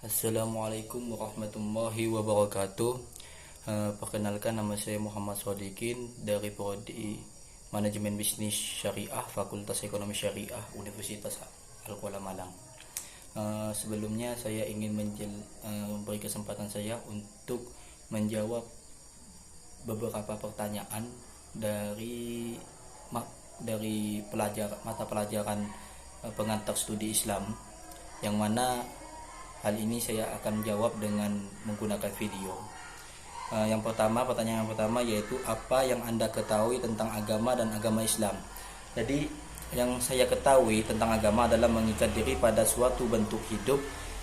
Assalamualaikum warahmatullahi wabarakatuh. Perkenalkan, nama saya Muhammad Sodikin dari Prodi Manajemen Bisnis Syariah Fakultas Ekonomi Syariah Universitas Al-Kuala Malang. Sebelumnya saya ingin memberi kesempatan saya untuk menjawab beberapa pertanyaan dari mata pelajaran pengantar studi Islam, yang mana hal ini saya akan jawab dengan menggunakan video. Pertanyaan yang pertama yaitu, apa yang Anda ketahui tentang agama dan agama Islam? Jadi yang saya ketahui tentang agama adalah mengikat diri pada suatu bentuk hidup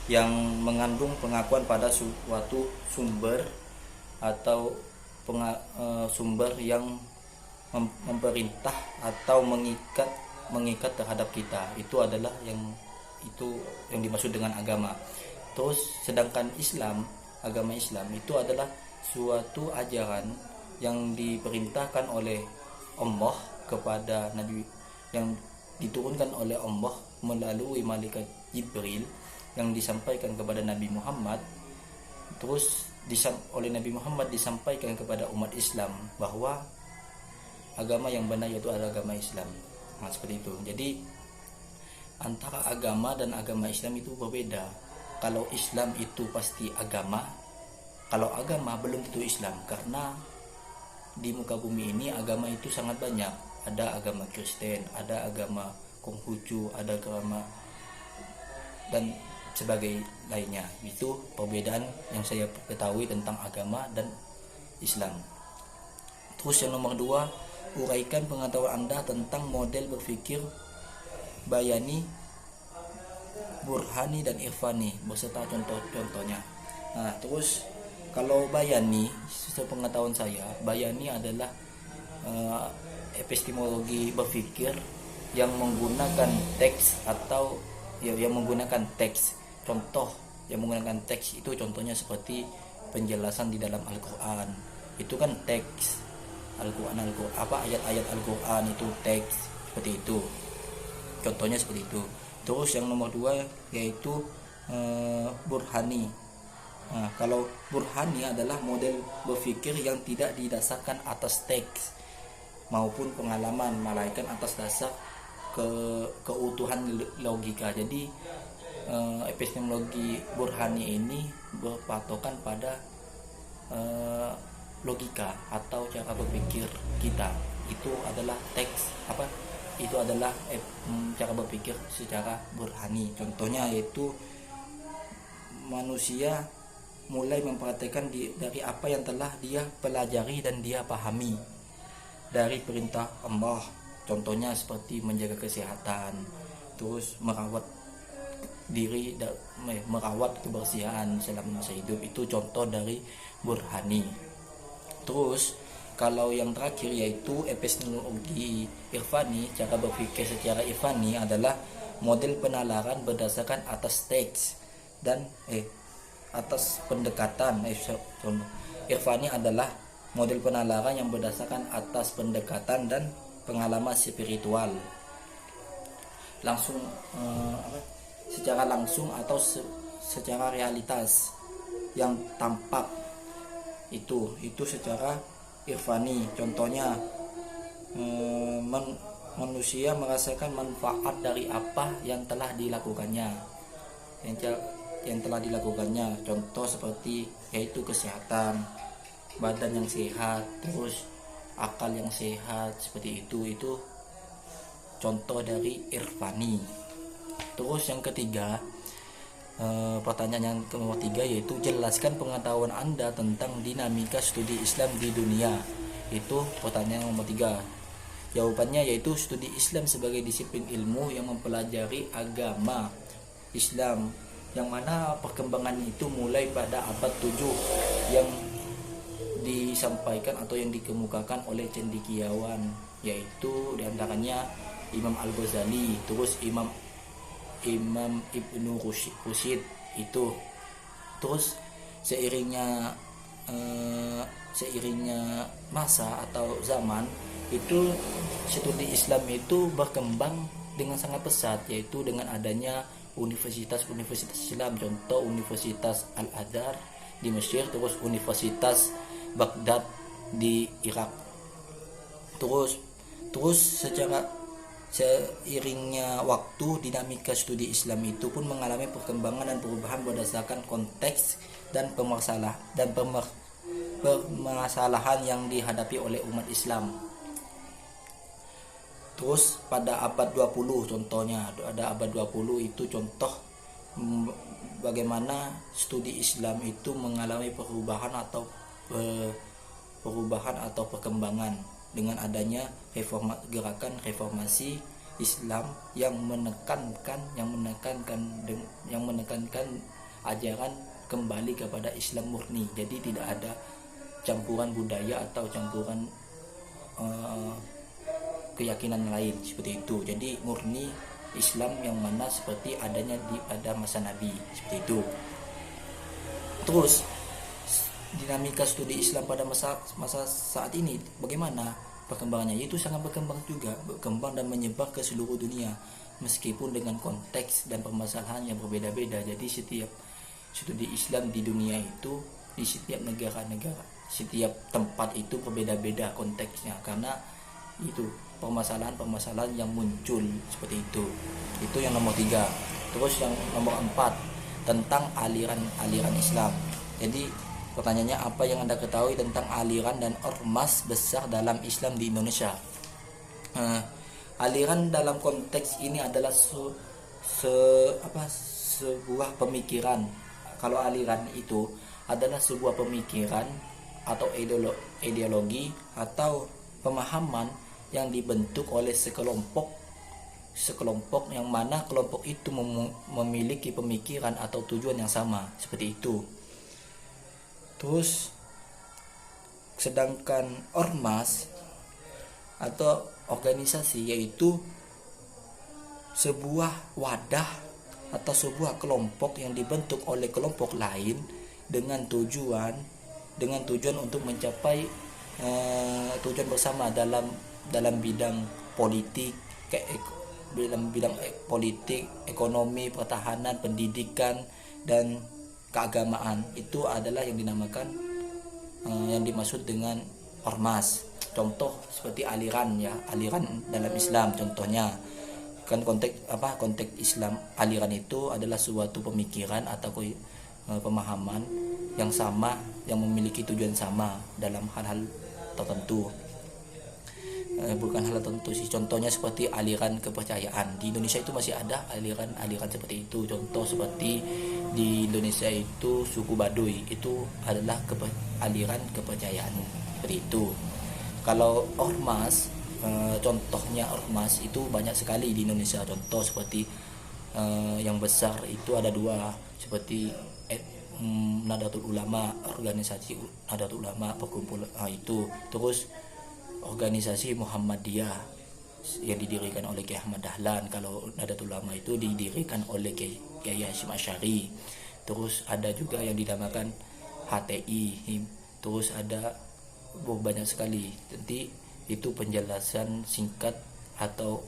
yang mengandung pengakuan pada suatu sumber atau sumber yang memerintah atau mengikat terhadap kita. Itu adalah yang dimaksud dengan agama. Terus sedangkan agama Islam itu adalah suatu ajaran yang diperintahkan oleh Allah kepada Nabi, yang diturunkan oleh Allah melalui malaikat Jibril, yang disampaikan kepada Nabi Muhammad. Terus oleh Nabi Muhammad disampaikan kepada umat Islam bahwa agama yang benar yaitu adalah agama Islam. Seperti itu. Jadi antara agama dan agama Islam itu berbeda. Kalau Islam itu pasti agama, kalau agama belum tentu Islam, karena di muka bumi ini agama itu sangat banyak. Ada agama Kristen, ada agama Konghucu, ada agama dan sebagai lainnya. Itu perbedaan yang saya ketahui tentang agama dan Islam. Terus yang nomor 2, uraikan pengetahuan Anda tentang model berpikir Bayani, Burhani dan Irfani beserta contoh-contohnya. Terus kalau Bayani, sepengetahuan saya, Bayani adalah epistemologi berpikir yang menggunakan teks atau yang menggunakan teks. Contoh yang menggunakan teks itu contohnya seperti penjelasan di dalam Al-Qur'an. Itu kan teks. Al-Qur'an ayat-ayat Al-Qur'an itu teks, seperti itu. Contohnya seperti itu. Terus yang nomor 2 yaitu Burhani. Kalau Burhani adalah model berpikir yang tidak didasarkan atas teks maupun pengalaman, melainkan atas dasar keutuhan logika. Jadi epistemologi Burhani ini berpatokan pada logika atau cara berpikir kita. Itu adalah itu adalah cara berpikir secara Burhani. Contohnya yaitu manusia mulai mempraktikkan dari apa yang telah dia pelajari dan dia pahami dari perintah Allah. Contohnya seperti menjaga kesehatan, terus merawat diri dan merawat kebersihan selama masa hidup. Itu contoh dari Burhani. Terus kalau yang terakhir yaitu epistemologi Irfani, cara berpikir secara Irfani adalah model penalaran berdasarkan atas teks dan atas pendekatan. Irfani adalah model penalaran yang berdasarkan atas pendekatan dan pengalaman spiritual langsung, secara langsung atau secara realitas yang tampak. Itu secara Irfani. Contohnya manusia merasakan manfaat dari apa yang telah dilakukannya, contoh seperti yaitu kesehatan, badan yang sehat, terus akal yang sehat, seperti itu contoh dari Irfani. Terus yang ketiga, pertanyaan yang nomor 3 yaitu, jelaskan pengetahuan Anda tentang dinamika studi Islam di dunia. Itu pertanyaan nomor 3. Jawabannya yaitu, studi Islam sebagai disiplin ilmu yang mempelajari agama Islam, yang mana perkembangan itu mulai pada abad 7 yang disampaikan atau yang dikemukakan oleh cendekiawan, yaitu diantaranya Imam Al-Ghazali, terus Imam Ibnu Rushid itu. Terus seiringnya masa atau zaman itu, studi Islam itu berkembang dengan sangat pesat, yaitu dengan adanya universitas Islam, contoh Universitas Al-Azhar di Mesir, terus Universitas Baghdad di Irak. Terus secara seiringnya waktu, dinamika studi Islam itu pun mengalami perkembangan dan perubahan berdasarkan konteks dan permasalahan yang dihadapi oleh umat Islam. Terus pada abad 20 contohnya, ada abad 20 itu contoh bagaimana studi Islam itu mengalami perubahan atau perkembangan dengan adanya gerakan reformasi Islam yang menekankan ajaran kembali kepada Islam murni. Jadi tidak ada campuran budaya atau campuran keyakinan lain seperti itu. Jadi murni Islam yang mana seperti adanya pada masa Nabi, seperti itu. Terus dinamika studi Islam pada masa saat ini bagaimana perkembangannya? Itu sangat berkembang dan menyebar ke seluruh dunia, meskipun dengan konteks dan permasalahan yang berbeda-beda. Jadi setiap studi Islam di dunia itu, di setiap negara-negara, setiap tempat itu berbeda-beda konteksnya, karena itu permasalahan yang muncul seperti itu. Itu yang nomor 3. Terus yang nomor 4 tentang aliran Islam. Jadi pertanyaannya, apa yang Anda ketahui tentang aliran dan ormas besar dalam Islam di Indonesia? Aliran dalam konteks ini adalah sebuah pemikiran. Kalau aliran itu adalah sebuah pemikiran atau ideologi atau pemahaman yang dibentuk oleh sekelompok yang mana kelompok itu memiliki pemikiran atau tujuan yang sama, seperti itu. Terus sedangkan ormas atau organisasi yaitu sebuah wadah atau sebuah kelompok yang dibentuk oleh kelompok lain dengan tujuan untuk mencapai tujuan bersama dalam bidang politik, politik, ekonomi, pertahanan, pendidikan, dan keagamaan. Itu adalah yang dinamakan yang dimaksud dengan ormas. Contoh seperti aliran dalam Islam. Contohnya kan konteks Islam, aliran itu adalah suatu pemikiran atau pemahaman yang sama, yang memiliki tujuan sama dalam hal-hal tertentu. Bukan hal tertentu sih, contohnya seperti aliran kepercayaan. Di Indonesia itu masih ada aliran seperti itu. Contoh seperti di Indonesia itu suku Baduy, itu adalah aliran kepercayaan seperti itu. Kalau ormas, contohnya ormas itu banyak sekali di Indonesia. Contoh seperti yang besar itu ada 2, seperti Nahdlatul Ulama, organisasi Nahdlatul Ulama, perkumpulan itu. Terus organisasi Muhammadiyah yang didirikan oleh Kiai Ahmad Dahlan. Kalau Nahdlatul Ulama itu didirikan oleh Kiai Hasyim Asy'ari. Terus ada juga yang dinamakan HTI. Terus ada banyak sekali. Nanti itu penjelasan singkat atau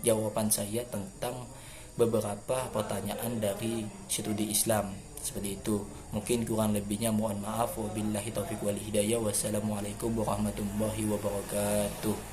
jawaban saya tentang beberapa pertanyaan dari studi Islam, seperti itu. Mungkin kurang lebihnya mohon maaf. Wabillahi taufiq wal hidayah. Wassalamualaikum warahmatullahi wabarakatuh.